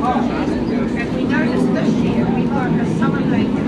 And we noticed this year we've got a summer blanket.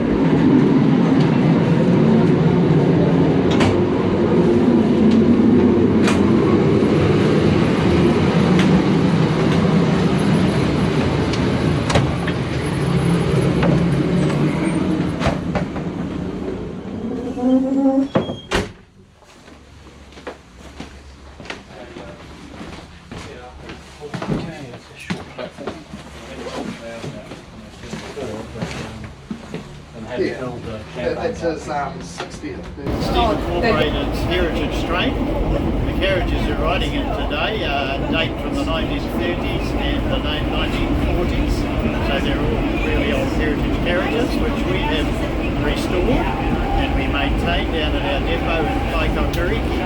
It's his 60th. Incorporated heritage train. The carriages are riding it today date from the 1930s and the 1940s. So they're all really old heritage carriages which we have restored and we maintain down at our depot in Paekakariki.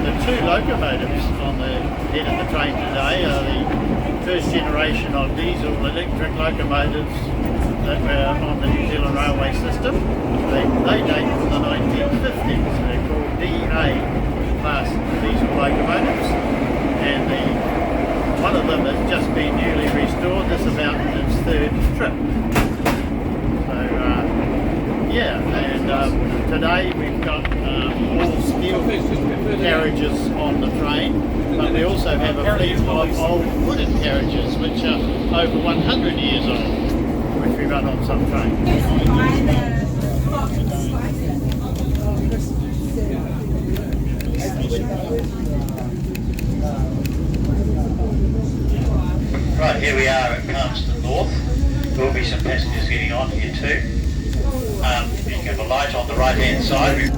The two locomotives on the head of the train today are the first generation of diesel electric locomotives that were on the New Zealand railway system. They date from the 1950s. They're called DA class diesel locomotives, and one of them has just been newly restored. This is about its third trip. So today we've got all steel carriages on the train, but we also have a fleet of old wooden carriages which are over 100 years old, which we run on some trains. Right, here we are at Palmerston North. There will be some passengers getting on here too. You can have a light on the right hand side.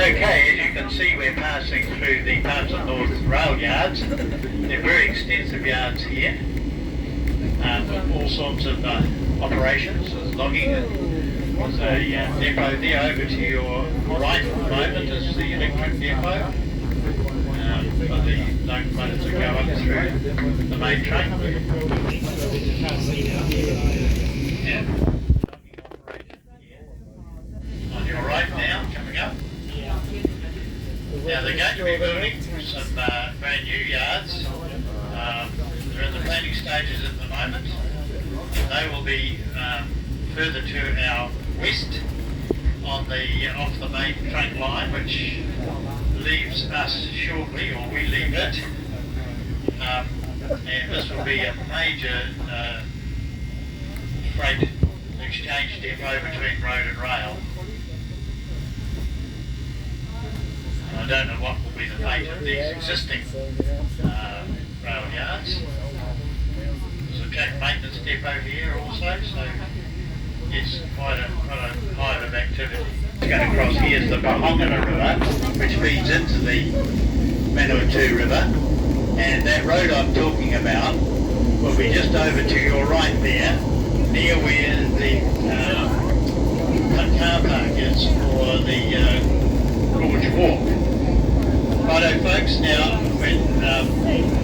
Okay, as you can see, we're passing through the Palmerston North rail yards. They're very extensive yards here, with all sorts of operations. There's logging, there's a depot there. Over to your right at the moment is the electric depot. For the locomotives that go up through the main train. Yeah. On your right now, coming up. Now they're going to be building some brand new yards. They're in the planning stages at the moment. They will be further to our west on the off the main train line, which leaves us shortly, or we leave it. And this will be a major freight exchange depot between road and rail. And I don't know what will be the fate of these existing rail yards. There's a track maintenance depot here also, so it's quite a hive of activity. Going across here is the Paekakariki River, which feeds into the Manawatu River, and that road I'm talking about will be just over to your right there, near where the car park is for the Gorge Walk. Righto folks, now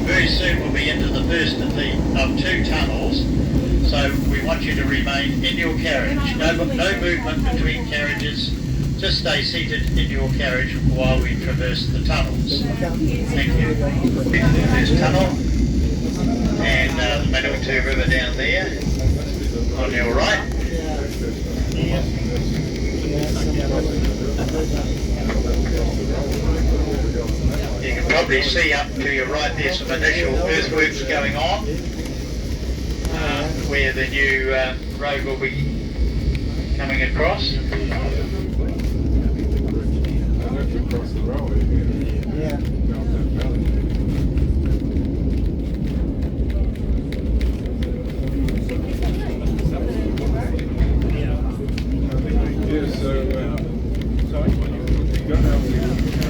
very soon we'll be into the first of two tunnels, so we want you to remain in your carriage. No movement between carriages, just stay seated in your carriage while we traverse the tunnels. Thank you. There's tunnel, and the Manawatu River down there on your right. You can probably see up to your right there's some initial earthworks going on, where the new road will be coming across. Across the railway. Yeah.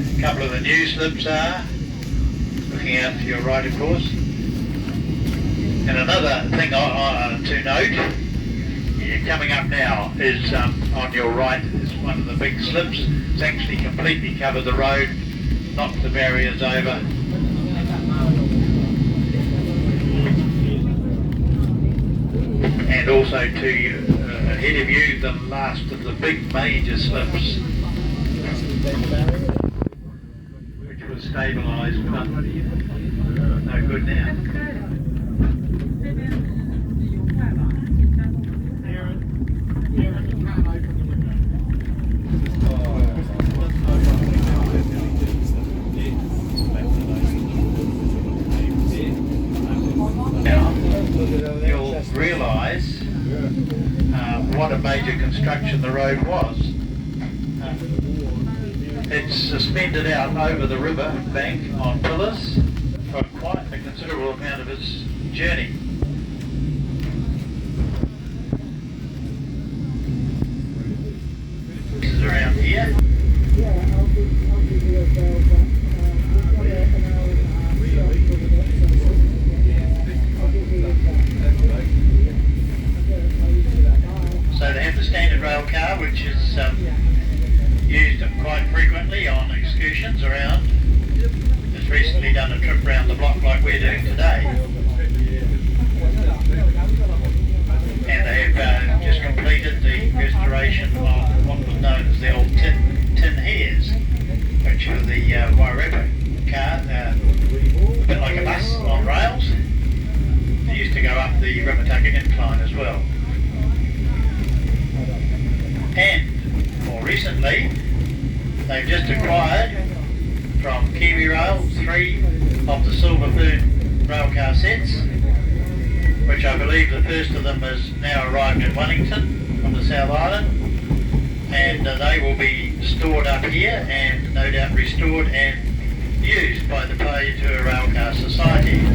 A couple of the new slips are looking out to your right, of course. And another thing to note, coming up now is on your right is one of the big slips. It's actually completely covered the road, knocked the barriers over. And also ahead of you, the last of the big major slips, which was stabilised, but no good now. You'll realise what a major construction the road was. It's suspended out over the river bank on pillars for quite a considerable amount of its journey. This is around here. So they have the standard rail car, which is used quite frequently on excursions around. Just recently done a trip around the block like we're doing today. And they have just completed the restoration of what was known as the old tin hares, which were the Wairarapa car, a bit like a bus on rails. They used to go up the Rimutaka incline as well. And more recently, they've just acquired from Kiwi Rail 3 of the Silver Fern railcar sets, which I believe the first of them has now arrived in Wellington from the South Island, and they will be stored up here and no doubt restored and used by the Paekakariki Railcar Society.